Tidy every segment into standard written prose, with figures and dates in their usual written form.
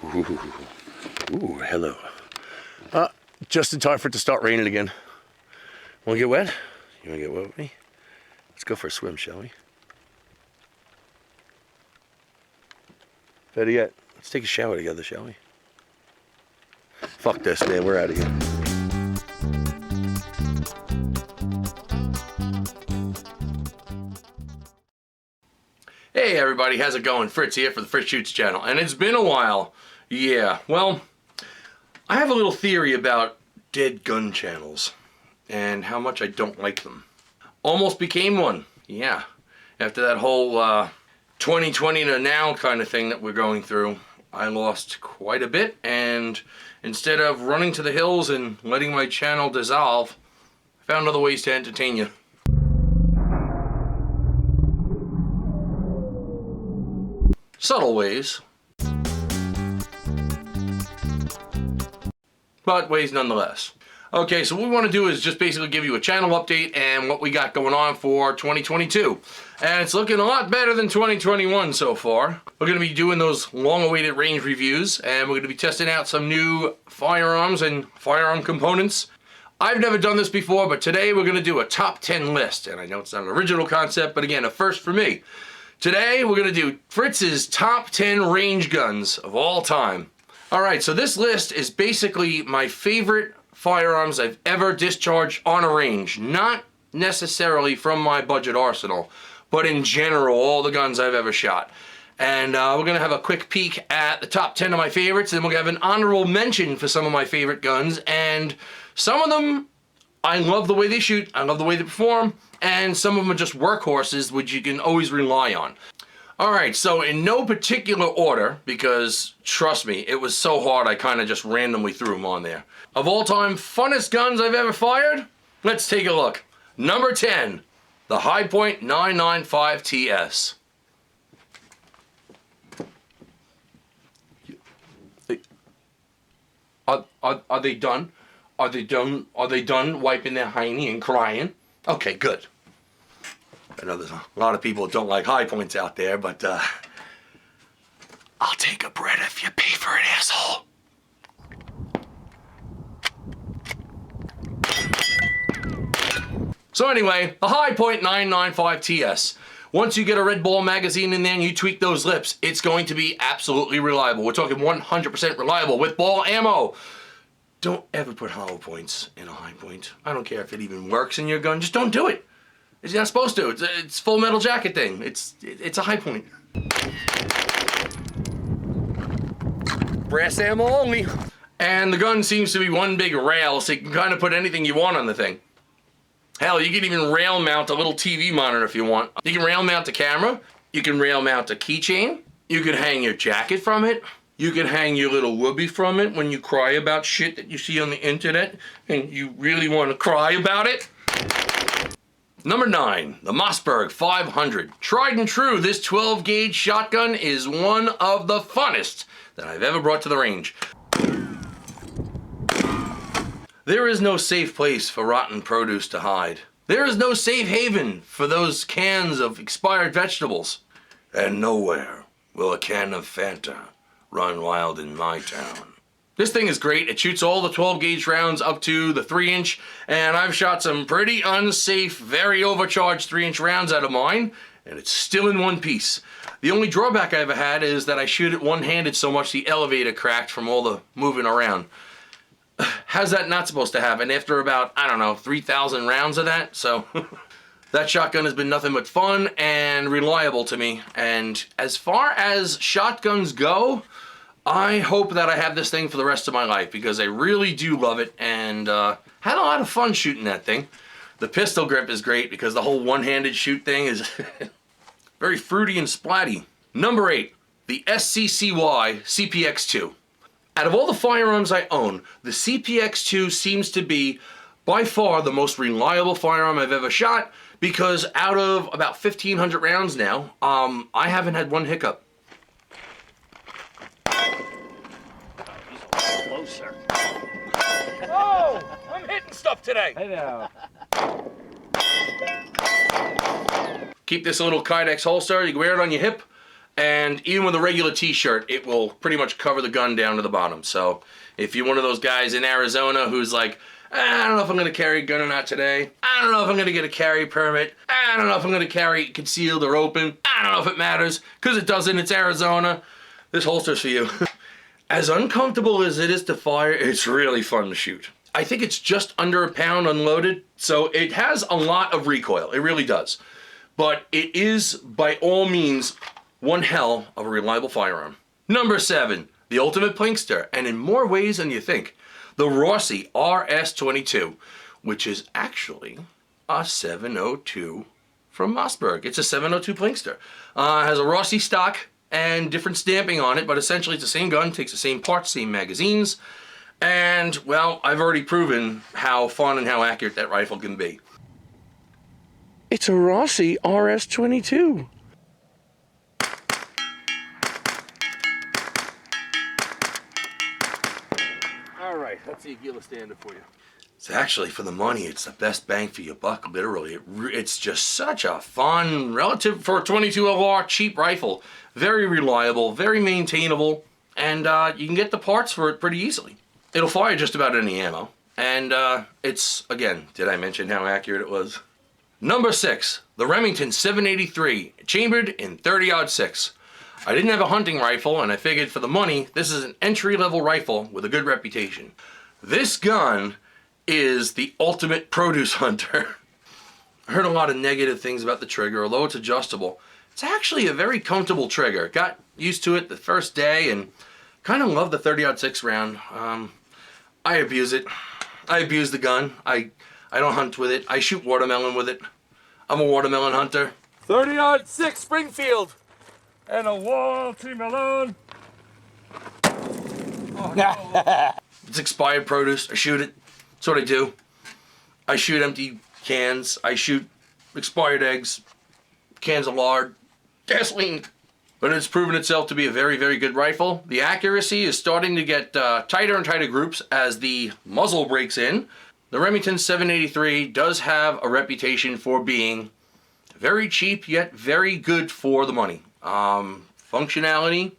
Ooh, hello. Just in time for it to start raining again. Wanna get wet? You wanna get wet with me? Let's go for a swim, shall we? Better yet, let's take a shower together, shall we? Fuck this, man, we're out of here. Hey everybody, how's it going? Fritz here for the Fritz ShootZ channel, and it's been a while. Yeah, well, I have a little theory about dead gun channels and how much I don't like them. Almost became one, yeah. After that whole 2020 to now kind of thing that we're going through, I lost quite a bit, and instead of running to the hills and letting my channel dissolve, I found other ways to entertain you. Subtle ways, but ways nonetheless. Okay, so what we want to do is just basically give you a channel update and what we got going on for 2022. And it's looking a lot better than 2021 so far. We're going to be doing those long-awaited range reviews, and we're going to be testing out some new firearms and firearm components. I've never done this before, but today we're going to do a top 10 list. And I know it's not an original concept, but again, a first for me. Today, we're going to do Fritz's top 10 range guns of all time. Alright, so this list is basically my favorite firearms I've ever discharged on a range. Not necessarily from my budget arsenal, but in general, all the guns I've ever shot. And we're going to have a quick peek at the top 10 of my favorites, and we're going to have an honorable mention for some of my favorite guns, and some of them, I love the way they shoot, I love the way they perform, and some of them are just workhorses, which you can always rely on. Alright, so in no particular order, because trust me, it was so hard I kind of just randomly threw them on there. Of all time funnest guns I've ever fired? Let's take a look. Number 10, the HIPOINT 995 TS. Are they done? Are they done wiping their hiney and crying? Okay, good. I know there's a lot of people that don't like HIPOINTs out there, but I'll take a bread if you pay for it, asshole. So anyway, the HIPOINT 995 TS. Once you get a red ball magazine in there and you tweak those lips, it's going to be absolutely reliable. We're talking 100% reliable with ball ammo. Don't ever put hollow points in a HIPOINT. I don't care if it even works in your gun, just don't do it. It's not supposed to. It's full metal jacket thing. It's a HIPOINT. Brass ammo only. And the gun seems to be one big rail, so you can kind of put anything you want on the thing. Hell, you can even rail mount a little TV monitor if you want. You can rail mount the camera. You can rail mount a keychain. You can hang your jacket from it. You can hang your little whoopee from it when you cry about shit that you see on the internet and you really want to cry about it. Number 9, the MOSSBERG 500. Tried and true, this 12 gauge shotgun is one of the funnest that I've ever brought to the range. There is no safe place for rotten produce to hide. There is no safe haven for those cans of expired vegetables. And nowhere will a can of Fanta run wild in my town. This thing is great. It shoots all the 12 gauge rounds up to the 3-inch, and I've shot some pretty unsafe, very overcharged 3-inch rounds out of mine, and it's still in one piece. The only drawback I ever had is that I shoot it one-handed so much the elevator cracked from all the moving around. How's that not supposed to happen after about, I don't know, 3,000 rounds of that? So that shotgun has been nothing but fun and reliable to me. And as far as shotguns go, I hope that I have this thing for the rest of my life because I really do love it and had a lot of fun shooting that thing. The pistol grip is great because the whole one-handed shoot thing is very fruity and splatty. Number 8, the SCCY CPX2. Out of all the firearms I own, the CPX2 seems to be by far the most reliable firearm I've ever shot because out of about 1,500 rounds now, I haven't had one hiccup. Closer. Oh, I'm hitting stuff today. I know. Keep this little Kydex holster. You can wear it on your hip. And even with a regular t-shirt, it will pretty much cover the gun down to the bottom. So if you're one of those guys in Arizona who's like, I don't know if I'm going to carry a gun or not today. I don't know if I'm going to get a carry permit. I don't know if I'm going to carry it concealed or open. I don't know if it matters, because it doesn't. It's Arizona. This holster's for you. As uncomfortable as it is to fire, it's really fun to shoot. I think it's just under a pound unloaded, so it has a lot of recoil. It really does. But it is, by all means, one hell of a reliable firearm. Number 7, the ultimate plinkster, and in more ways than you think. The ROSSI RS-22, which is actually a 702 from MOSSBERG. It's a 702 plinkster. Has a ROSSI stock and different stamping on it, but essentially it's the same gun, takes the same parts, same magazines, and, well, I've already proven how fun and how accurate that rifle can be. It's a ROSSI RS-22. Alright, let's see a Gila standard for you. It's actually, for the money, it's the best bang for your buck, literally. It's just such a fun, relative for a 22 LR, cheap rifle. Very reliable, very maintainable, and you can get the parts for it pretty easily. It'll fire just about any ammo, and it's, again, did I mention how accurate it was? Number 6, the Remington 783, chambered in 30-06. I didn't have a hunting rifle, and I figured for the money, this is an entry-level rifle with a good reputation. This gun is the ultimate produce hunter. I heard a lot of negative things about the trigger, although it's adjustable. It's actually a very comfortable trigger. Got used to it the first day, and kind of love the 30-06 round. I abuse it. I abuse the gun. I don't hunt with it. I shoot watermelon with it. I'm a watermelon hunter. 30-06 Springfield. And a watermelon. Oh, no. It's expired produce. I shoot it. That's what I do. I shoot empty cans. I shoot expired eggs, cans of lard, gasoline. But it's proven itself to be a very, very good rifle. The accuracy is starting to get tighter and tighter groups as the muzzle breaks in. The Remington 783 does have a reputation for being very cheap, yet very good for the money. Functionality,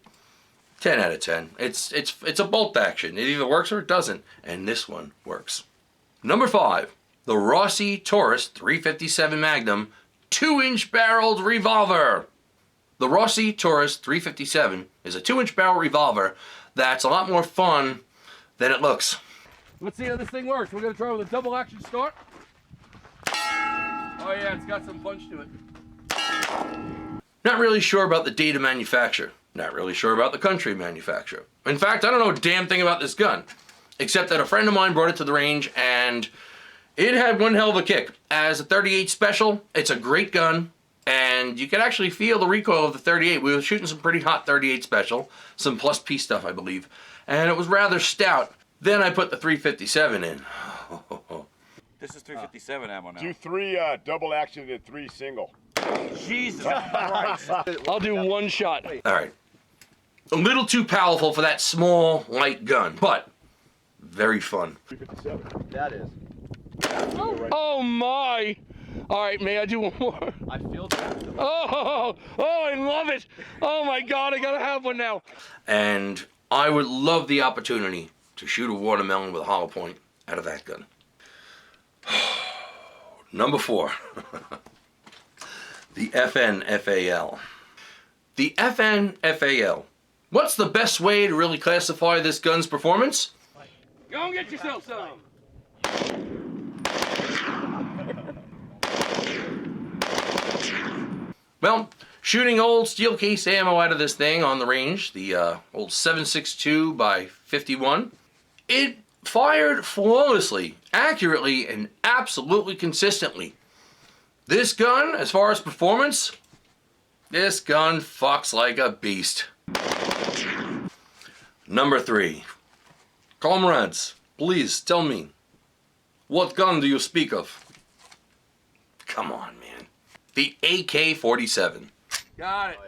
10 out of 10. It's a bolt action. It either works or it doesn't, and this one works. Number 5, the ROSSI TAURUS 357 Magnum 2-inch barreled revolver. The ROSSI TAURUS 357 is a 2-inch barrel revolver that's a lot more fun than it looks. Let's see how this thing works. We're gonna try with a double action start. Oh yeah, it's got some punch to it. Not really sure about the date of manufacture. Not really sure about the country of manufacture. In fact, I don't know a damn thing about this gun, except that a friend of mine brought it to the range and it had one hell of a kick. As a 38 special, it's a great gun, and you can actually feel the recoil of the 38. We were shooting some pretty hot 38 special, some plus P stuff, I believe, and it was rather stout. Then I put the 357 in. This is 357 ammo now. Do 3 double action and 3 single. Jesus Christ. I'll do one shot. All right. A little too powerful for that small, light gun, but very fun. 357. That is. Oh my! All right, may I do one more? I feel that. Oh, I love it. Oh my God, I gotta have one now. And I would love the opportunity to shoot a watermelon with a hollow point out of that gun. Number 4, the FNFAL. The FNFAL. What's the best way to really classify this gun's performance? Go and get yourself some. Well, shooting old steel case ammo out of this thing on the range, the old 7.62 by 51, it fired flawlessly, accurately, and absolutely consistently. This gun, as far as performance, this gun fucks like a beast. Number 3. Comrades, please tell me, what gun do you speak of? Come on, man. The AK-47. Got it.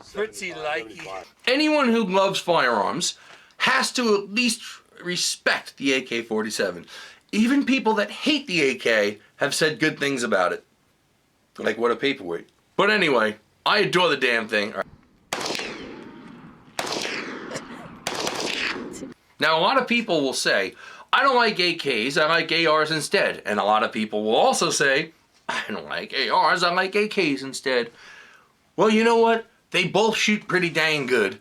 Fritzy likey. Anyone who loves firearms has to at least respect the AK-47. Even people that hate the AK have said good things about it. Like, what a paperweight. But anyway, I adore the damn thing. Now, a lot of people will say, I don't like AKs, I like ARs instead. And a lot of people will also say, I don't like ARs, I like AKs instead. Well, you know what? They both shoot pretty dang good.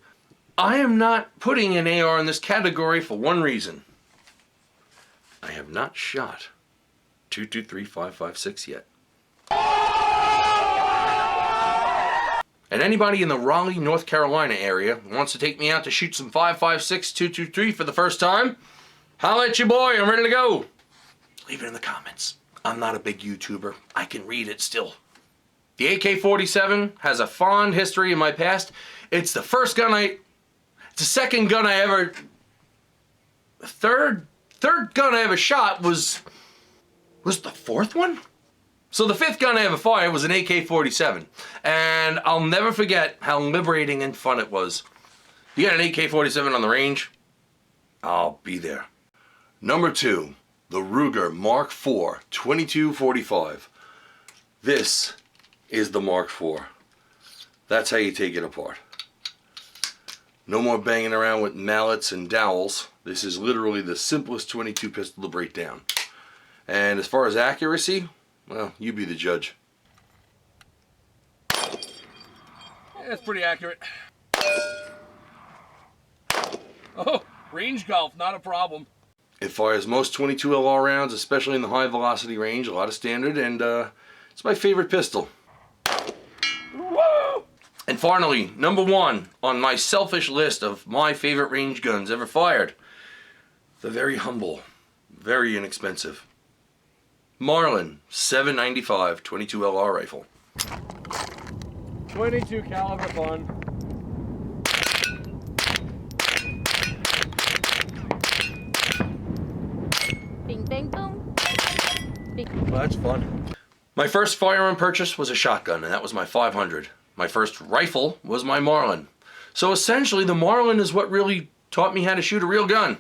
I am not putting an AR in this category for one reason. I have not shot 223-556 yet. And anybody in the Raleigh, North Carolina area who wants to take me out to shoot some 5.56 223 for the first time, holla at your boy, I'm ready to go. Leave it in the comments. I'm not a big YouTuber. I can read it still. The AK-47 has a fond history in my past. It's the first gun it's the second gun I ever, the third gun I ever shot was the fourth one? So the fifth gun I ever fired was an AK-47. And I'll never forget how liberating and fun it was. You got an AK-47 on the range? I'll be there. Number 2, the Ruger Mark IV 2245. This is the Mark IV. That's how you take it apart. No more banging around with mallets and dowels. This is literally the simplest 22 pistol to break down. And as far as accuracy, well, you be the judge. Yeah, that's pretty accurate. Oh, range golf, not a problem. It fires most 22 LR rounds, especially in the high velocity range, a lot of standard, and it's my favorite pistol. Woo! And finally, number 1 on my selfish list of my favorite range guns ever fired. The very humble, very inexpensive Marlin 795 22 LR rifle. 22 caliber fun. Bing, bang, boom. Bing. Well, that's fun. My first firearm purchase was a shotgun, and that was my 500. My first rifle was my Marlin. So essentially, the Marlin is what really taught me how to shoot a real gun.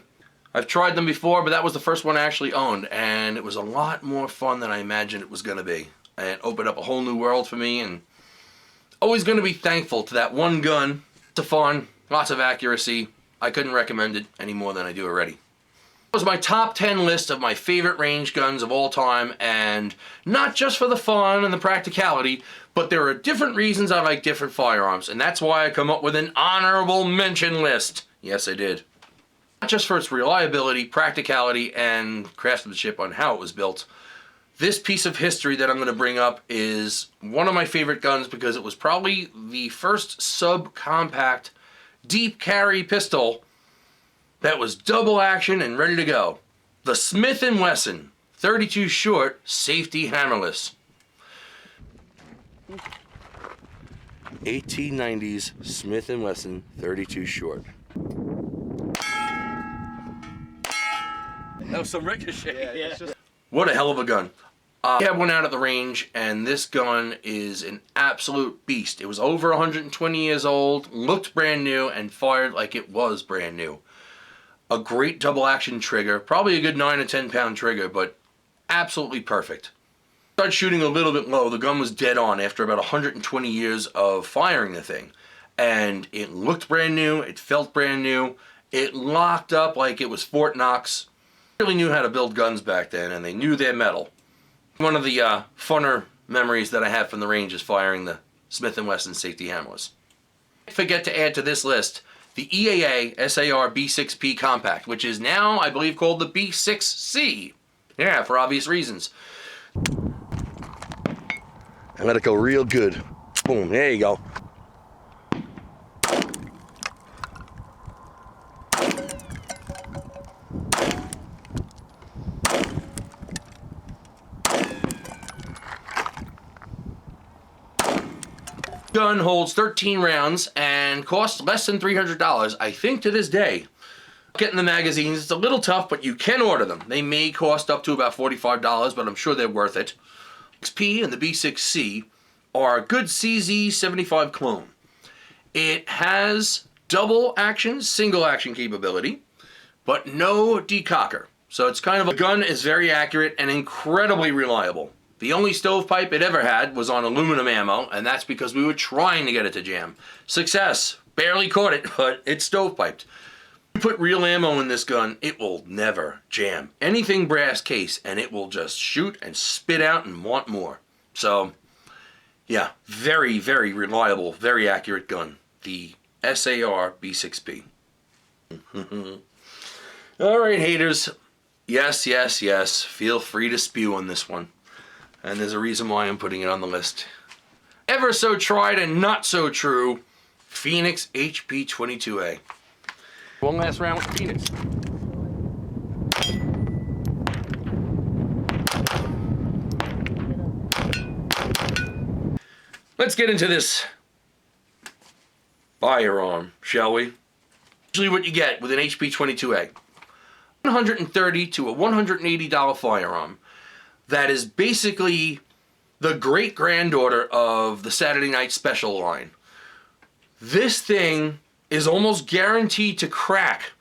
I've tried them before, but that was the first one I actually owned, and it was a lot more fun than I imagined it was going to be. And it opened up a whole new world for me, and always going to be thankful to that one gun. It's fun, lots of accuracy. I couldn't recommend it any more than I do already. That was my top 10 list of my favorite range guns of all time, and not just for the fun and the practicality, but there are different reasons I like different firearms, and that's why I come up with an honorable mention list. Yes, I did. Not just for its reliability, practicality, and craftsmanship on how it was built. This piece of history that I'm going to bring up is one of my favorite guns because it was probably the first subcompact deep carry pistol that was double action and ready to go. The Smith & Wesson 32 short safety hammerless. 1890s Smith & Wesson 32 short. That was some ricochet. Yeah, it's just What a hell of a gun. I had one out at the range, and this gun is an absolute beast. It was over 120 years old, looked brand new, and fired like it was brand new. A great double action trigger, probably a good 9 or 10 pound trigger, but absolutely perfect. Started shooting a little bit low. The gun was dead on after about 120 years of firing the thing. And it looked brand new, it felt brand new, it locked up like it was Fort Knox. Really knew how to build guns back then, and they knew their metal. One of the funner memories that I have from the range is firing the Smith & Wesson safety hammerless. Don't forget to add to this list the EAA SAR B6P Compact, which is now, I believe, called the B6C. Yeah, for obvious reasons. I let it go real good. Boom, there you go. Gun holds 13 rounds and costs less than $300, I think, to this day. Getting the magazines, it's a little tough, but you can order them. They may cost up to about $45, but I'm sure they're worth it. XP and the B6C are a good CZ75 clone. It has double action, single action capability, but no decocker. So it's kind of a gun is very accurate and incredibly reliable. The only stovepipe it ever had was on aluminum ammo, and that's because we were trying to get it to jam. Success. Barely caught it, but it's stovepiped. You put real ammo in this gun, it will never jam. Anything brass case, and it will just shoot and spit out and want more. So, yeah, very, very reliable, very accurate gun. The SAR B6P. All right, haters. Yes, yes, yes. Feel free to spew on this one. And there's a reason why I'm putting it on the list. Ever so tried and not so true, Phoenix HP-22A. One last round with Phoenix. Let's get into this firearm, shall we? Usually what you get with an HP-22A. $130 to a $180 firearm that is basically the great-granddaughter of the Saturday Night Special line. This thing is almost guaranteed to crack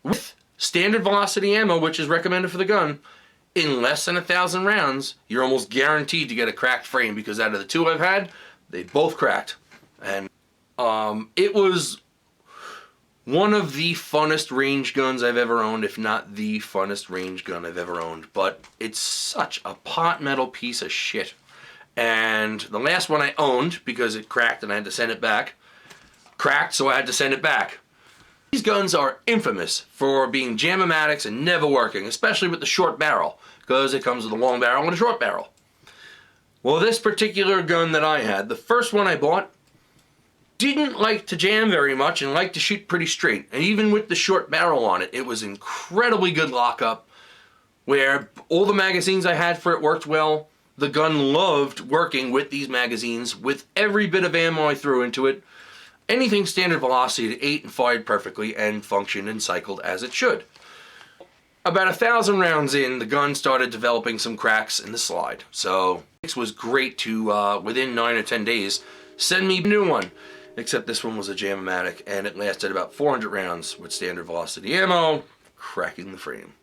with standard velocity ammo, which is recommended for the gun. In less than 1,000 rounds, you're almost guaranteed to get a cracked frame, because out of the two I've had, they both cracked. And it was one of the funnest range guns I've ever owned, if not the funnest range gun I've ever owned. But it's such a pot metal piece of shit. And the last one I owned, because it cracked and I had to send it back, cracked, so I had to send it back. These guns are infamous for being jam-o-matics and never working, especially with the short barrel, because it comes with a long barrel and a short barrel. Well, this particular gun that I had, the first one I bought, didn't like to jam very much and liked to shoot pretty straight. And even with the short barrel on it, it was incredibly good lockup, where all the magazines I had for it worked well. The gun loved working with these magazines, with every bit of ammo I threw into it. Anything standard velocity to 8 and fired perfectly and functioned and cycled as it should. About 1,000 rounds in, the gun started developing some cracks in the slide. So it was great to, within 9 or 10 days, send me a new one. Except this one was a jam-o-matic, and it lasted about 400 rounds with standard velocity ammo, cracking the frame.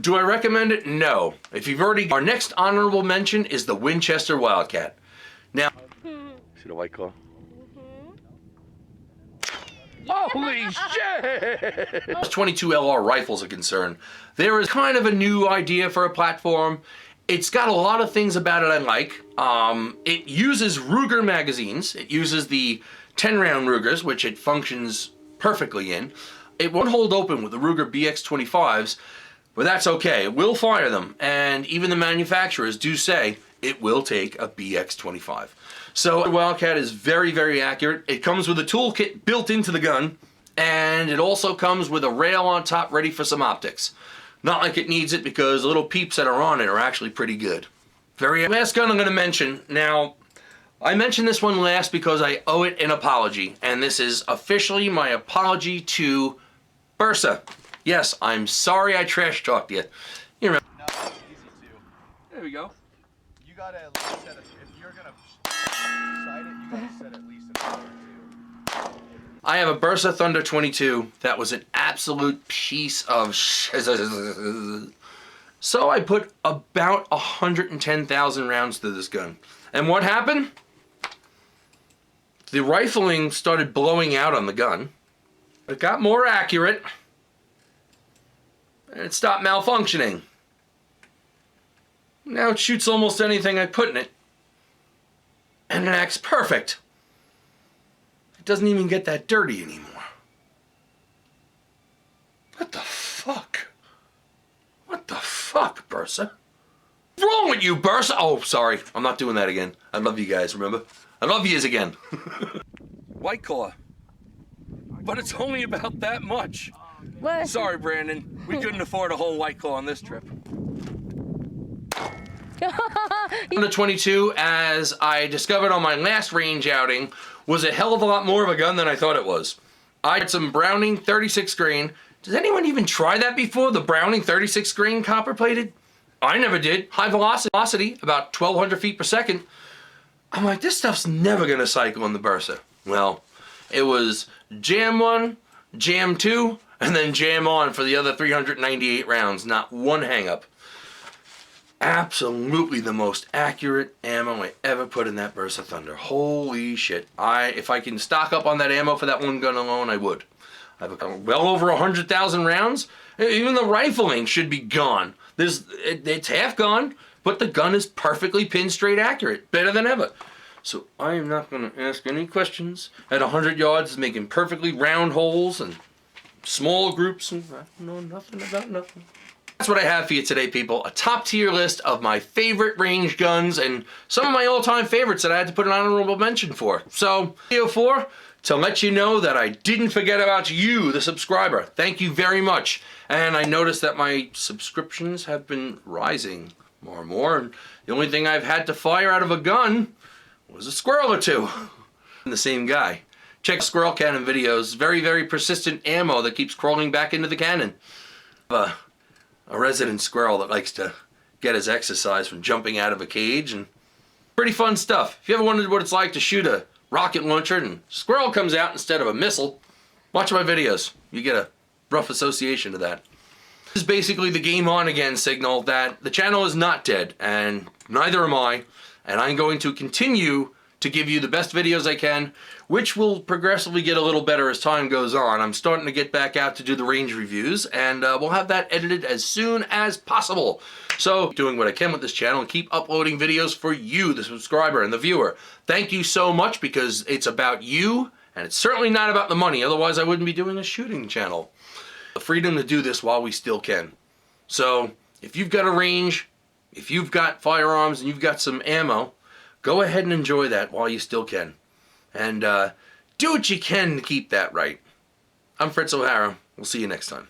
Do I recommend it? No. If you've already... Our next honorable mention is the Winchester Wildcat. Now... See the white claw? Holy shit! As 22 LR rifles are concerned, there is kind of a new idea for a platform. It's got a lot of things about it I like. It uses Ruger magazines. It uses the 10-round Rugers, which it functions perfectly in. It won't hold open with the Ruger BX-25s, but that's okay. It will fire them, and even the manufacturers do say it will take a BX-25. So the Wildcat is very, very accurate. It comes with a toolkit built into the gun, and it also comes with a rail on top ready for some optics. Not like it needs it, because the little peeps that are on it are actually pretty good. Last gun I'm going to mention. Now, I mentioned this one last because I owe it an apology, and this is officially my apology to Bursa. Yes, I'm sorry I trash talked you. You remember? No, it's easy too. There we go. You gotta at least set if you're gonna sight it, you gotta set at least an hour or two. I have a Bursa Thunder 22 that was an absolute piece of shit. So I put about 110,000 rounds through this gun. And what happened? The rifling started blowing out on the gun. It got more accurate. And it stopped malfunctioning. Now it shoots almost anything I put in it. And it acts perfect. It doesn't even get that dirty anymore. What the fuck? What the fuck, Bursa? What's wrong with you, Bursa? Oh, sorry. I'm not doing that again. I love you guys, remember? I love yous again. White Claw. But it's only about that much. What? Sorry, Brandon. We couldn't afford a whole White Claw on this trip. The 22, as I discovered on my last range outing, was a hell of a lot more of a gun than I thought it was. I had some Browning 36 grain. Does anyone even try that before? The Browning 36 grain copper plated? I never did. High velocity, about 1,200 feet per second. I'm like, this stuff's never gonna cycle in the Bursa. Well, it was Jam 1, Jam 2, and then jam on for the other 398 rounds. Not one hang-up. Absolutely the most accurate ammo I ever put in that burst of thunder. Holy shit. If I can stock up on that ammo for that one gun alone, I would. I've well over 100,000 rounds. Even the rifling should be gone. It's half gone, but the gun is perfectly pin straight accurate. Better than ever. So I am not going to ask any questions. At 100 yards, making perfectly round holes and small groups, and I know nothing about nothing. That's what I have for you today, people. A top tier list of my favorite range guns and some of my all-time favorites that I had to put an honorable mention for. So, video 4, to let you know that I didn't forget about you, the subscriber. Thank you very much. And I noticed that my subscriptions have been rising more and more. And the only thing I've had to fire out of a gun was a squirrel or two. I'm the same guy. Check squirrel cannon videos. Very, very persistent ammo that keeps crawling back into the cannon. A resident squirrel that likes to get his exercise from jumping out of a cage, and pretty fun stuff. If you ever wondered what it's like to shoot a rocket launcher and squirrel comes out instead of a missile, watch my videos. You get a rough association to that. This is basically the game on again signal that the channel is not dead, and neither am I, and I'm going to continue to give you the best videos I can, which will progressively get a little better as time goes on. I'm starting to get back out to do the range reviews, and we'll have that edited as soon as possible. So, doing what I can with this channel and keep uploading videos for you, the subscriber and the viewer. Thank you so much, because it's about you, and it's certainly not about the money. Otherwise, I wouldn't be doing a shooting channel. The freedom to do this while we still can. So, if you've got a range, if you've got firearms and you've got some ammo, go ahead and enjoy that while you still can. And do what you can to keep that right. I'm Fritz O'Hara. We'll see you next time.